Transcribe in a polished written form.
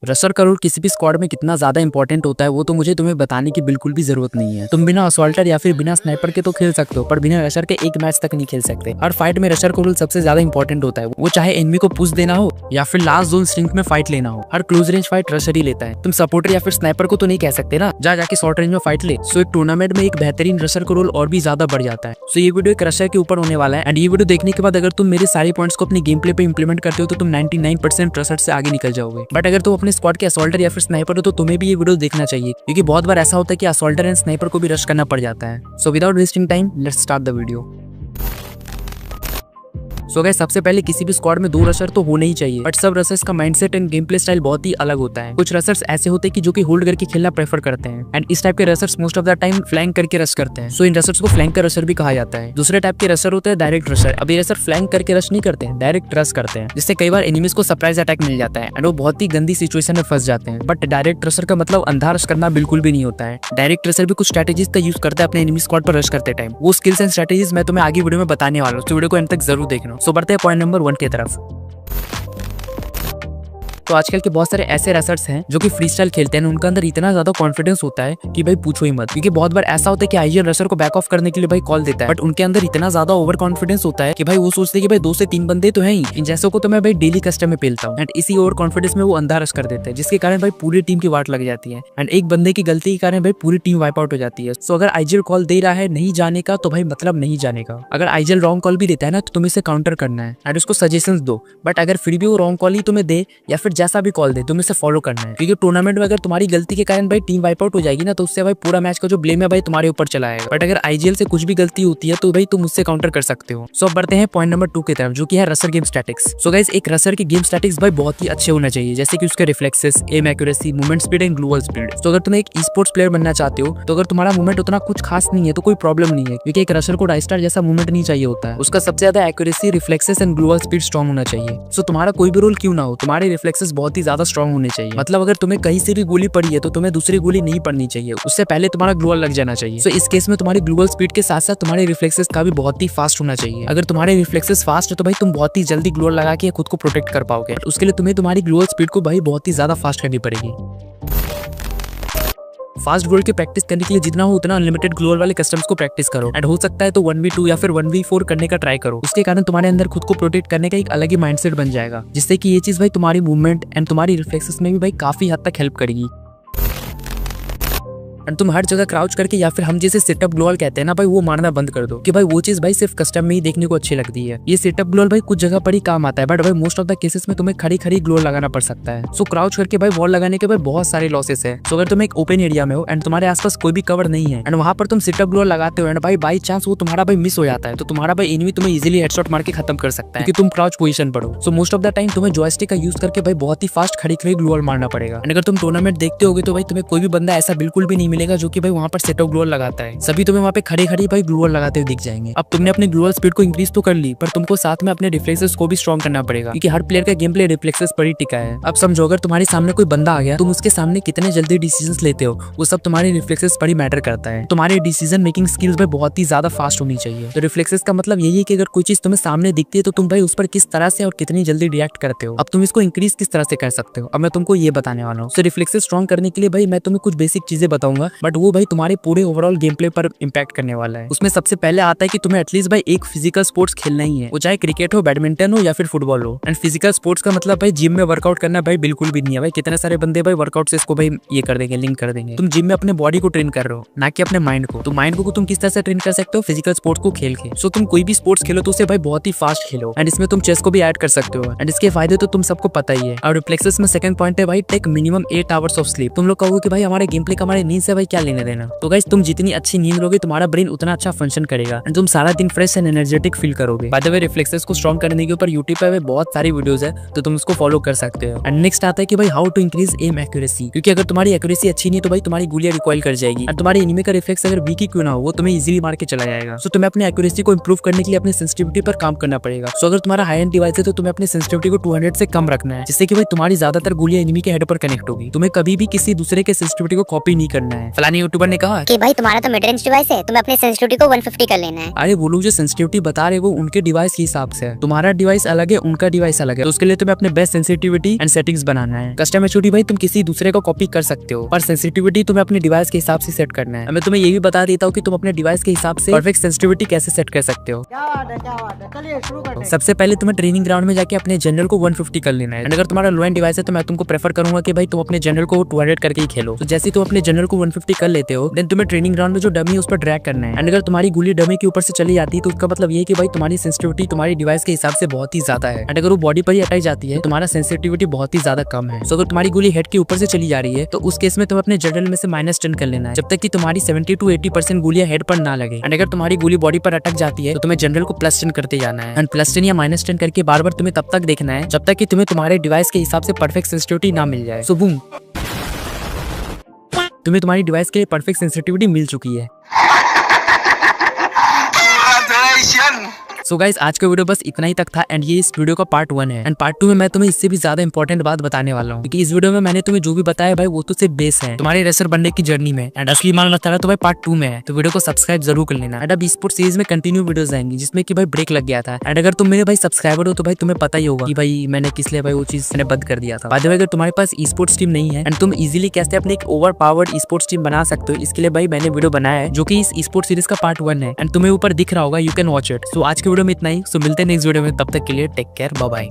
Rusher का role किसी भी स्क्वाड में कितना ज्यादा इंपॉर्टेंट होता है वो तो मुझे तुम्हें बताने की बिल्कुल भी जरूरत नहीं है। तुम बिना असॉल्टर या फिर बिना स्नाइपर के तो खेल सकते हो, पर बिना रशर के एक मैच तक नहीं खेल सकते। हर फाइट में रशर का रोल सबसे ज्यादा इंपॉर्टेंट होता है, वो चाहे एनिमी को पुश देना हो या फिर लास्ट जोन स्ट्रिंग में फाइट लेना हो। हर क्लोज रेंज फाइट रशर ही लेता है। तुम सपोर्टर या फिर स्नाइपर को तो नहीं कह सकते ना जाके शॉर्ट रेंज में फाइट ले। सो एक टूर्नामेंट में एक बेहतरीन रशर का रोल और भी ज्यादा बढ़ जाता है। सो ये वीडियो एक रशर के ऊपर होने वाला है एंड ये वीडियो देखने के बाद अगर तुम मेरे सारे पॉइंट्स को अपनी गेम प्ले पे इंप्लीमेंट करते हो तो तुम 99% रशर से आगे निकल जाओगे। बट अगर तुम अपने स्क्वाड के असॉल्टर या फिर स्नाइपर हो तो तुम्हें भी ये वीडियो देखना चाहिए, क्योंकि बहुत बार ऐसा होता है कि असॉल्टर एंड स्नाइपर को भी रश करना पड़ जाता है। So without wasting time let's start the video. So guys, सबसे पहले किसी भी स्क्वाड में 2 रशर तो होने ही चाहिए, बट सब रशर्स का mindset end game play style बहुत ही अलग होता है। कुछ रशर्स ऐसे होते हैं कि जो कि होल्ड करके खेलना प्रेफर करते हैं एंड इस टाइप के rushers most of the time flank करके रश करते हैं। सो इन रशर्स को फ्लैंक रशर भी कहा जाता है। दूसरे टाइप के रशर होते हैं डायरेक्ट रशर। अब ये रशर फ्लैंक करके रश नहीं करते हैं, डायरेक्ट रश करते हैं, जिससे कई बार एनिमीज को सरप्राइज अटैक मिल जाता है एंड वो बहुत ही गंदी सिचुएशन में फंस जाते हैं। बट डायरेक्ट रशर का मतलब अंधा रश करना बिल्कुल भी नहीं होता है। डायरेक्ट रशर भी कुछ स्ट्रेटेजीज का यूज करता है अपने एनिमी स्क्वाड पर रश करते टाइम। वो स्किल्स एंड स्ट्रेटेजीज मैं तुम्हें आगे वीडियो में बताने वाला हूँ, तो वीडियो को एंड तक जरूर देखना। सो बढ़ते हैं पॉइंट नंबर 1 की तरफ। तो आजकल के बहुत सारे ऐसे रशर्स हैं जो कि फ्री स्टाइल खेलते हैं, उनके अंदर इतना ज्यादा कॉन्फिडेंस होता है कि भाई पूछो ही मत। क्योंकि बहुत बार ऐसा होता है कि आईजीएल रशर को बैक ऑफ करने के लिए भाई कॉल देता है, बट उनके अंदर इतना ज्यादा ओवर कॉन्फिडेंस होता है कि भाई वो सोचते हैं कि भाई 2 से 3 बंदे तो हैं ही, इन जैसों को तो मैं भाई डेली कस्टम में पेलता हूँ। एंड इसी ओवर कॉन्फिडेंस में वो अंधा रश कर देते हैं, जिसके कारण भाई पूरी टीम की वाट लग जाती है एंड एक बंदे की गलती के कारण भाई पूरी टीम वाइप आउट हो जाती है। सो अगर आईजीएल कॉल दे रहा है नहीं जाने का तो भाई मतलब नहीं जाने का। अगर आईजीएल रॉन्ग कॉल भी देता है ना तो तुम्हें इसे काउंटर करना है एंड उसको सजेशंस दो, बट अगर फिर भी वो रॉन्ग कॉल ही तुम्हें दे या फिर जैसा भी कॉल दे तुम्हें इसे फॉलो करना है। क्योंकि टूर्नामेंट में अगर तुम्हारी गलती के कारण भाई टीम वाइप आउट हो जाएगी ना तो उससे भाई पूरा मैच का जो ब्लेम है भाई तुम्हारे ऊपर चला आएगा। बट अगर आईजीएल से कुछ भी गलती होती है तो भाई तुम उससे काउंटर कर सकते हो। सो अब बढ़ते हैं पॉइंट नंबर 2 की तरफ, जो कि है rusher game statics. So guys, एक रशर के गेम स्टैटिक्स भाई बहुत ही अच्छे होना चाहिए, जैसे कि उसके reflexes, aim accuracy, movement speed and global speed. तो अगर तुम एक ई स्पोर्ट्स प्लेयर बनना चाहते हो तो अगर तुम्हारा मूवमेंट उतना कुछ खास नहीं है तो कोई प्रॉब्लम नहीं है, क्योंकि एक रशर को डाइस्टार जैसा मूवमेंट नहीं चाहिए होता है। उसका सबसे ज्यादा accuracy, reflexes and global speed strong होना चाहिए। सो तुम्हारा कोई भी रोल क्यों ना हो, तुम्हारे रिफ्लेक्सेस बहुत ही ज्यादा स्ट्रॉन्ग होने चाहिए। मतलब अगर तुम्हें कहीं से भी गोली पड़ी है तो तुम्हें दूसरी गोली नहीं पड़नी चाहिए, उससे पहले तुम्हारा ग्लोबल लग जाना चाहिए। सो इस केस में तुम्हारी ग्लोबल स्पीड के साथ साथ तुम्हारे रिफ्लेक्सेस का भी बहुत ही फास्ट होना चाहिए। अगर तुम्हारे रिफ्लेक्सेस फास्ट है तो भाई तुम बहुत ही जल्दी ग्लोबल लगा के खुद को प्रोटेक्ट कर पाओगे। उसके लिए तुम्हें तुम्हारी ग्लोबल स्पीड को भाई बहुत ही ज्यादा फास्ट करनी पड़ेगी। फास्ट ग्लोबल की प्रैक्टिस करने के लिए जितना हो उतना अनलिमिटेड ग्लोबल वाले कस्टम्स को प्रैक्टिस करो एंड हो सकता है तो 1v2 या फिर 1v4 करने का ट्राई करो। उसके कारण तुम्हारे अंदर खुद को प्रोटेक्ट करने का एक अलग ही माइंडसेट बन जाएगा, जिससे कि ये चीज भाई तुम्हारी मूवमेंट एंड तुम्हारी रिफ्लेक्सेस में भी भाई काफी हद तक हेल्प करेगी। एंड तुम हर जगह क्राउच करके या फिर हम जैसे सेटअप ग्लोबल कहते हैं ना भाई, वो मारना बंद कर दो कि भाई वो चीज भाई सिर्फ कस्टम में ही देखने को अच्छी लगती है। ये सेटअप ग्लोबल भाई कुछ जगह पर ही काम आता है, बट भाई मोस्ट ऑफ द केसेस में तुम्हें खड़ी ग्लोबल लगाना पड़ सकता है। सो क्राउच करके भाई वॉल लगाने के भाई बहुत सारे लॉसेस है। सो अगर तुम एक ओपन एरिया में हो एंड तुम्हारे आसपास कोई भी कवर नहीं है एंड वहां पर तुम सेटअप ग्लोबल लगाते हो एंड भाई बाई चांस वो तुम्हारा भाई मिस हो जाता है तो तुम्हारा भाई एनिमी तुम्हें इजीली हेडशॉट मार के खत्म कर सकता है, क्योंकि तुम क्राउच पोजीशन पर हो। So most of the time तुम्हें जॉयस्टिक का यूज करके भाई बहुत ही फास्ट खड़ी ग्लोबल मारना पड़ेगा। एंड अगर तुम टूर्नामेंट देखते होगे तो भाई तुम्हें कोई भी बंदा ऐसा बिल्कुल भी नहीं मिलेगा जो कि भाई वहां पर सेटअप ग्लोबल लगाता है। सभी तुम्हें वहां पे खड़े भाई ग्लोबल लगाते हुए दिख जाएंगे। अब तुमने अपने ग्लोबल स्पीड को इंक्रीज तो कर ली, पर तुमको साथ में अपने रिफ्लेक्सेस को भी स्ट्रॉन्ग करना पड़ेगा, क्योंकि हर प्लेयर का गेम प्ले रिफ्लेक्सेस पर ही टिका है। अब समझो अगर तुम्हारे सामने कोई बंदा आ गया, तुम उसके सामने कितने जल्दी डिसीजंस लेते हो वो सब तुम्हारे रिफ्लेक्सेस पर ही मैटर करता है। तुम्हारे डिसीजन मेकिंग स्किल्स भाई बहुत ही ज्यादा फास्ट होनी चाहिए। तो रिफ्लेक्सेस का मतलब यही है कि अगर कोई चीज तुम्हें सामने दिखती है तो तुम भाई उस पर किस तरह से और कितनी जल्दी रिएक्ट करते हो। अब तुम इसको इंक्रीज किस तरह से कर सकते हो, अब मैं तुमको ये बताने वाला हूँ। रिफ्लेक्सेस स्ट्रॉन्ग करने के लिए भाई मैं तुम्हें कुछ बेसिक चीजें बताऊंगा, बट वो भाई तुम्हारे पूरे ओवरऑल गेम प्ले पर इंपैक्ट करने वाला है। उसमें सबसे पहले आता है कि तुम्हें एटलीस्ट भाई एक फिजिकल स्पोर्ट्स खेलना ही है, वो चाहे क्रिकेट हो, बैडमिंटन हो या फिर फुटबॉल हो। एंड फिजिकल स्पोर्ट्स का मतलब भाई जिम में वर्कआउट करना भाई बिल्कुल भी नहीं है। भाई कितने सारे बंदे भाई वर्कआउट से इसको भाई ये कर देंगे, लिंक कर देंगे। तुम जिम में अपने बॉडी को ट्रेन कर रहे हो, ना कि अपने माइंड को। तो माइंड को तुम किस तरह से ट्रेन कर सकते हो, फिजिकल स्पोर्ट्स को खेल के। सो तुम कोई भी स्पोर्ट्स खेलो तो उसे भाई बहुत ही फास्ट खेलो एंड इसमें तुम चेस को भी ऐड कर सकते हो एंड इसके फायदे तो तुम सबको पता ही है। और रिफ्लेक्सेस में सेकंड पॉइंट है भाई take minimum 8 hours of sleep. तुम लोग कहोगे कि भाई हमारे गेम प्ले का हमारे नींद से भाई क्या लेने देना। तो गाइस तुम जितनी अच्छी नींद लोगे तुम्हारा ब्रेन उतना अच्छा फंक्शन करेगा एंड तुम सारा दिन फ्रेश एंड एनर्जेटिक फील करोगे। बाय द वे रिफ्लेक्सेस को स्ट्रॉन्ग करने के ऊपर यूट्यूब पे बहुत सारी वीडियोस है, तो तुम उसको फॉलो कर सकते हो। एंड नेक्स्ट आता है कि भाई how to increase aim accuracy, क्योंकि अगर तुम्हारी एक्यूरेसी अच्छी नहीं तो भाई तुम्हारी गोलियां रिकॉइल कर जाएगी और तुम्हारे एनिमी का रिफ्लेक्स अगर वीक ही क्यों ना हो वो तुम्हें इजीली मार के चला जाएगा। सो तुम्हें अपनी एक्यूरेसी को इंप्रूव करने के लिए अपनी सेंसिटिविटी पर काम करना पड़ेगा। सो अगर तुम्हारा हाई एंड डिवाइस है तो तुम्हें अपनी सेंसिटिविटी को 200 से कम रखना है, जिससे कि भाई तुम्हारी ज्यादातर गोलियां एनिमी के हेड पर कनेक्ट होगी। तुम्हें कभी भी किसी दूसरे के सेंसिटिविटी को कॉपी नहीं करना है। फलानी यूट्यूबर ने कहा कि भाई तुम्हारा तो मिड रेंज डिवाइस है, तुम्हें अपने सेंसिटिविटी को 150 कर लेना है। अरे वो लोग जो सेंसिटिविटी बता रहे वो उनके डिवाइस के हिसाब से है, तुम्हारा डिवाइस अलग है, उनका डिवाइस अलग है, तो उसके लिए तुम्हें अपने बेस्ट सेंसिटिविटी एंड सेटिंग्स बनाना है। कस्टम एचओडी भाई तुम किसी दूसरे को कॉपी कर सकते हो, पर सेंसिटिविटी तुम्हें अपने डिवाइस के हिसाब से सेट करना है। मैं तुम्हें ये भी बता देता हूँ कि तुम अपने डिवाइस के हिसाब से परफेक्ट सेंसिटिविटी कैसे सेट कर सकते हो। क्या बात है, चलिए शुरू करते हैं। सबसे पहले तुम्हें ट्रेनिंग ग्राउंड में जाके अपने जनरल को 150 कर लेना है। अगर तुम्हारा लो एंड डिवाइस है तो मैं तुमको प्रेफर करूंगा कि भाई तुम अपने जनरल को 200 करके ही खेलो। तो जैसे तुम अपने जनरल को 150 कर लेते हो, देन तुम्हें ट्रेनिंग ग्राउंड में जो डमी है उस पर ड्रैग करना है। एंड अगर तुम्हारी गोली डमी के ऊपर से चली जाती है तो उसका मतलब ये है कि भाई तुम्हारी सेंसिटिविटी तुम्हारी डिवाइस के हिसाब से बहुत ही ज्यादा है। एंड अगर वो बॉडी पर ही अटैक जाती है तुम्हारा सेंसिटिविटी बहुत ही ज्यादा कम है। तो अगर तुम्हारी गोली हेड के ऊपर से चली जा रही है तो उस केस में तुम्हें अपने जनरल में से -10 कर लेना है, जब तक कि तुम्हारी 70 to 80% गोलियां हेड पर ना लगे। एंड अगर तुम्हारी गोली बॉडी पर अटक जाती है तो तुम्हें जनरल को +10 करते जाना है। एंड +10 या -10 करके बार बार तुम्हें तब तक देखना है जब तक कि तुम्हें तुम्हारे डिवाइस के हिसाब से परफेक्ट सेंसिटिविटी ना मिल जाए। सो बूम, तुम्हें तुम्हारी डिवाइस के लिए परफेक्ट सेंसिटिविटी मिल चुकी है। सो गाइस आज का वीडियो बस इतना ही तक था एंड ये इस वीडियो का पार्ट 1 है। एंड पार्ट 2 में मैं तुम्हें इससे भी ज्यादा इंपॉर्टेंट बात बताने वाला हूँ, क्योंकि इस वीडियो में मैंने तुम्हें जो भी बताया भाई वो तो सिर्फ बेस है तुम्हारे रेसर बनने की जर्नी में। एंड असली माल लगता है तो भाई पार्ट 2 में है, तो वीडियो को सब्सक्राइब जरूर कर लेना। एंड अब स्पोर्ट्स सीरीज में कंटिन्यू वीडियोस आएंगी जिसमें कि भाई ब्रेक लग गया था। एंड अगर तुम मेरे भाई सब्सक्राइबर हो तो भाई तुम्हें पता ही होगा कि भाई मैंने किस लिए भाई वो चीज मैंने बंद कर दिया था। बाय द वे अगर तुम्हारे पास स्पोर्ट्स टीम नहीं है एंड तुम इजीली कैसे अपने एक ओवर पावर्ड स्पोर्ट्स टीम बना सकते हो, इसके लिए भाई मैंने वीडियो बनाया है जो कि इस स्पोर्ट्स सीरीज का पार्ट 1 है। एंड तुम्हें ऊपर दिख रहा होगा, यू कैन वॉच इट। सो आज के वीडियो में इतना ही। सो मिलते हैं नेक्स्ट वीडियो में, तब तक के लिए टेक केयर, बाय बाय।